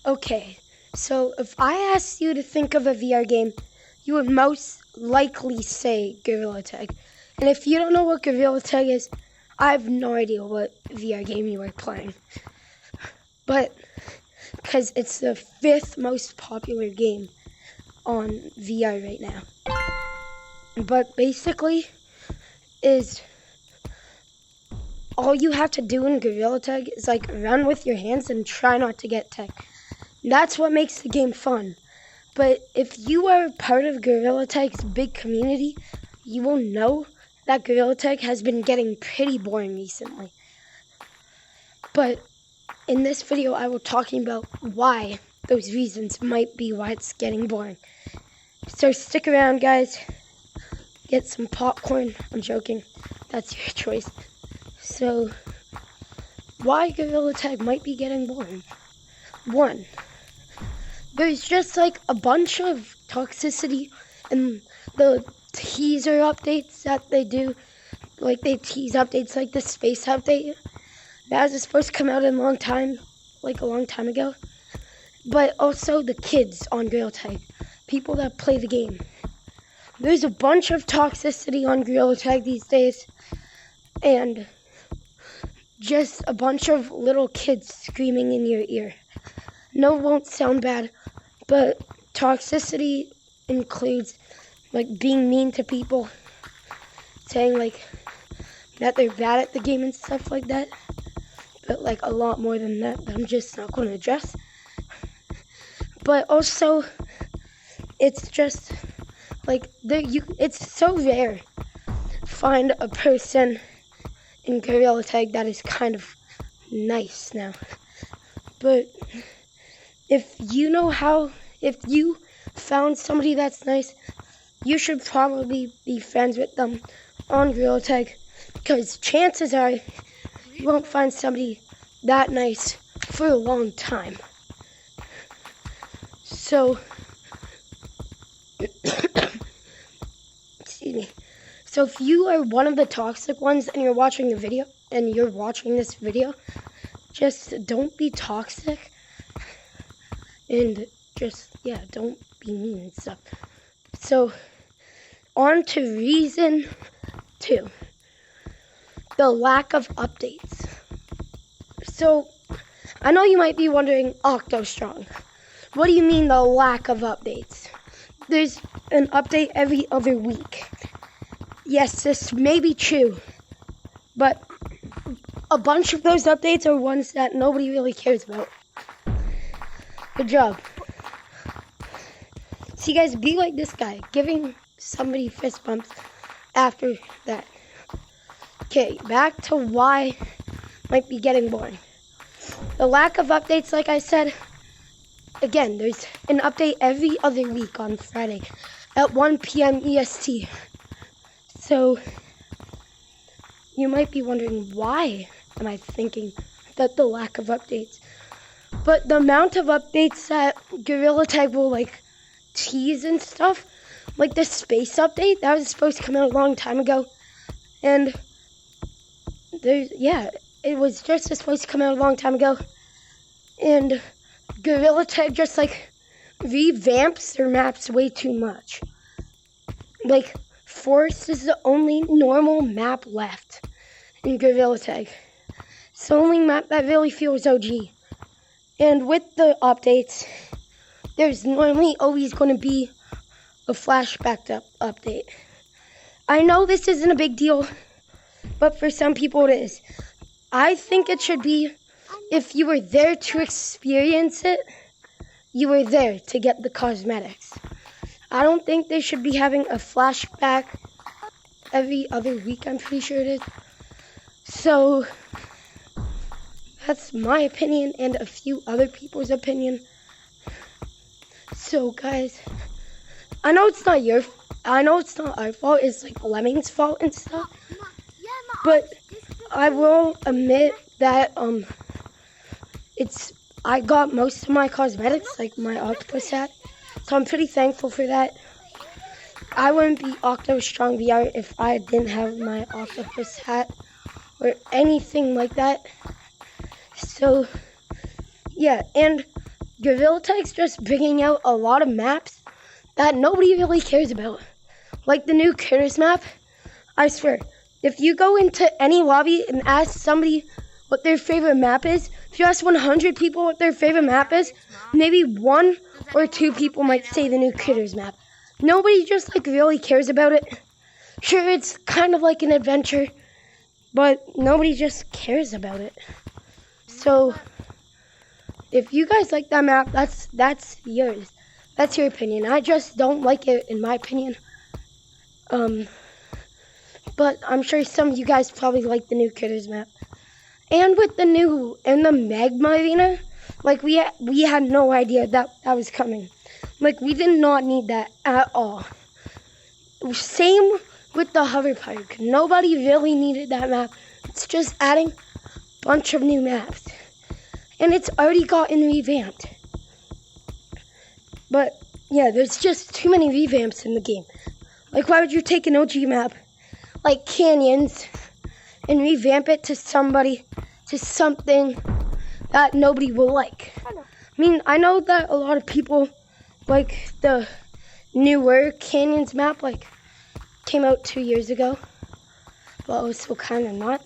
Okay, so if I asked you to think of a VR game, you would most likely say Gorilla Tag. And if you don't know what Gorilla Tag is, I have no idea what VR game you are playing. But, because it's the 5th most popular game on VR right now. But basically, is all you have to do in Gorilla Tag is like run with your hands and try not to get tagged. That's what makes the game fun. But if you are part of Gorilla Tag's big community, you will know that Gorilla Tag has been getting pretty boring recently. But in this video, I will talking about why those reasons might be why it's getting boring. So stick around, guys. Get some popcorn. I'm joking. That's your choice. So, why Gorilla Tag might be getting boring? 1. There's just like a bunch of toxicity in the teaser updates that they do. Like they tease updates like the space update. That was supposed to come out in a long time ago. But also the kids on Gorilla Tag. People that play the game. There's a bunch of toxicity on Gorilla Tag these days. And just a bunch of little kids screaming in your ear. No, it won't sound bad, but toxicity includes like being mean to people, saying like that they're bad at the game and stuff like that. But like a lot more than that I'm just not going to address. But also, it's just like it's so rare to find a person in Gorilla Tag that is kind of nice now. But if you found somebody that's nice, you should probably be friends with them on Gorilla Tag, because chances are you won't find somebody that nice for a long time. So, excuse me. So if you are one of the toxic ones and you're watching this video, just don't be toxic and just, don't be mean and stuff. So, on to reason 2, the lack of updates. So, I know you might be wondering, Octostrong, what do you mean the lack of updates? There's an update every other week. Yes, this may be true, but a bunch of those updates are ones that nobody really cares about. Good job. See, guys, be like this guy, giving somebody fist bumps after that. Okay, back to why might be getting boring. The lack of updates, like I said, again, there's an update every other week on Friday at 1 p.m. EST. So, you might be wondering, why am I thinking that the lack of updates? But the amount of updates that Gorilla Tag will, tease and stuff, like the space update, that was supposed to come out a long time ago. And, it was just supposed to come out a long time ago. And Gorilla Tag just, revamps their maps way too much. Forest is the only normal map left in Gorilla Tag. It's the only map that really feels OG. And with the updates, there's normally always going to be a flashback update. I know this isn't a big deal, but for some people it is. I think it should be, if you were there to experience it, you were there to get the cosmetics. I don't think they should be having a flashback every other week, I'm pretty sure it is. So, that's my opinion and a few other people's opinion. So, guys, I know it's not our fault, it's Lemming's fault and stuff. But I will admit that I got most of my cosmetics, like my octopus hat. So I'm pretty thankful for that. I wouldn't be Octostrong VR if I didn't have my octopus hat or anything like that. So, yeah, and Gorilla Tag's just bringing out a lot of maps that nobody really cares about. Like the new Critters map. I swear, if you go into any lobby and ask somebody what their favorite map is, if you ask 100 people what their favorite map is, maybe 1 or 2 people might say the new Critters map. Nobody just really cares about it. Sure, it's kind of like an adventure, but nobody just cares about it. So, if you guys like that map, that's yours. That's your opinion. I just don't like it, in my opinion. But I'm sure some of you guys probably like the new Critters map. And with the Magma Arena, we had no idea that was coming. We did not need that at all. Same with the Hover Park. Nobody really needed that map. It's just adding a bunch of new maps. And it's already gotten revamped. But, yeah, there's just too many revamps in the game. Why would you take an OG map, like Canyons, and revamp it to something that nobody will like? I know that a lot of people like the newer Canyons map, came out 2 years ago. Well, also kind of not.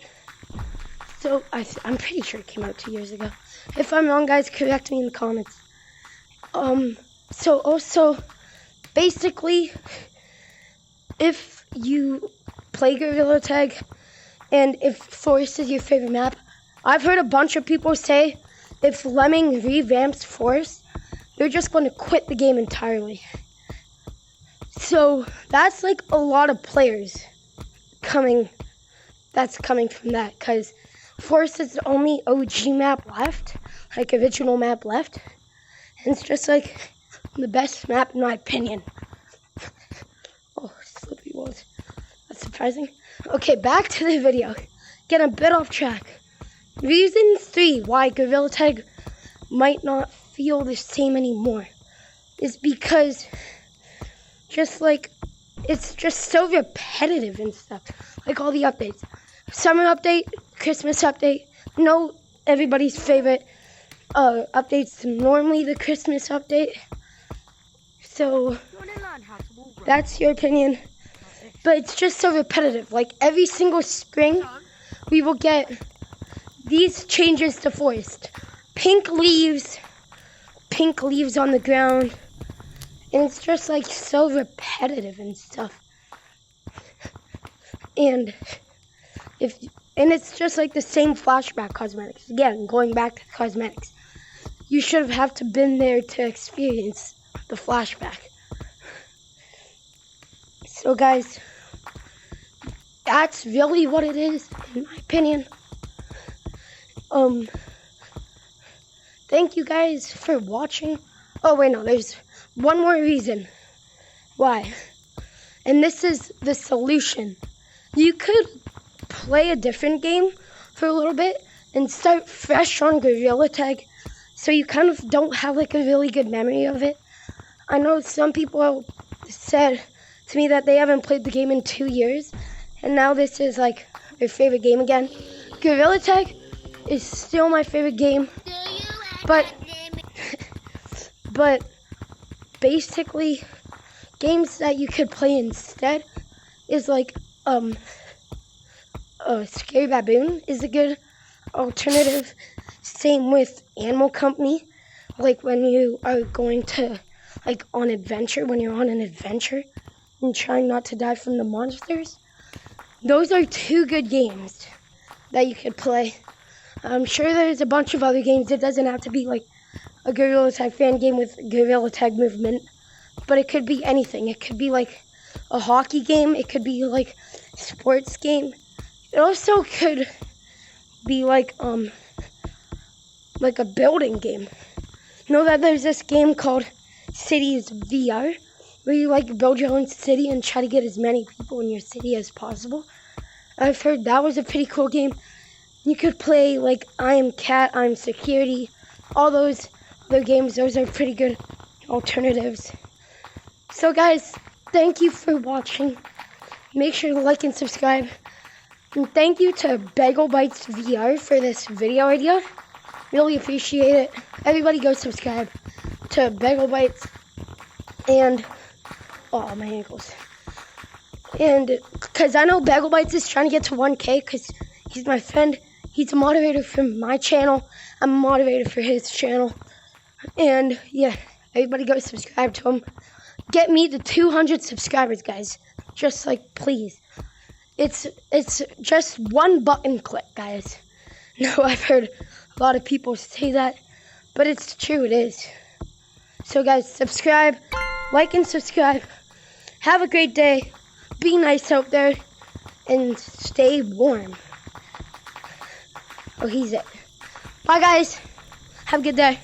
So, I'm pretty sure it came out 2 years ago. If I'm wrong, guys, correct me in the comments. So also, basically, if you play Gorilla Tag, and if Forest is your favorite map, I've heard a bunch of people say if Lemming revamps Forest, they're just going to quit the game entirely. So that's a lot of players coming from that, because Forest is the only OG map left, original map left, and it's just the best map in my opinion. Oh, slippy walls. That's surprising. Okay, back to the video. Getting a bit off track. Reason 3 why Gorilla Tag might not feel the same anymore is because it's just so repetitive and stuff. All the updates. Summer update, Christmas update. No, everybody's favorite updates normally the Christmas update. So that's your opinion. But it's just so repetitive. Every single spring, we will get these changes to Forest. Pink leaves on the ground. And it's just so repetitive and stuff. And it's just the same flashback cosmetics. Again, going back to cosmetics. You should have to been there to experience the flashback. So guys, that's really what it is, in my opinion. Thank you guys for watching. Oh wait, no, there's one more reason why. And this is the solution. You could play a different game for a little bit and start fresh on Gorilla Tag, so you kind of don't have a really good memory of it. I know some people said to me that they haven't played the game in 2 years, and now this is their favorite game again. Gorilla Tag is still my favorite game, but basically games that you could play instead is Scary Baboon is a good alternative. Same with Animal Company, when you are going to on adventure, when you're on an adventure and trying not to die from the monsters. Those are 2 good games that you could play. I'm sure there's a bunch of other games. It doesn't have to be a Gorilla Tag fan game with Gorilla Tag movement, but it could be anything. It could be a hockey game. It could be a sports game. It also could be a building game. You know that there's this game called Cities VR, where you build your own city and try to get as many people in your city as possible. I've heard that was a pretty cool game. You could play I Am Cat, I'm Security, all those other games. Those are pretty good alternatives. So guys, thank you for watching. Make sure to like and subscribe. And thank you to Bagel Bites VR for this video idea. Really appreciate it. Everybody go subscribe to Bagel Bites and oh, my ankles. And because I know Bagel Bites is trying to get to 1K because he's my friend. He's a moderator for my channel. I'm a moderator for his channel. And yeah, everybody go subscribe to him. Get me to 200 subscribers, guys. Just like, please. It's just one button click, guys. No, I've heard a lot of people say that, but it's true, it is. So guys, subscribe, like and subscribe. Have a great day. Be nice out there and stay warm. Oh, he's it. Bye, guys. Have a good day.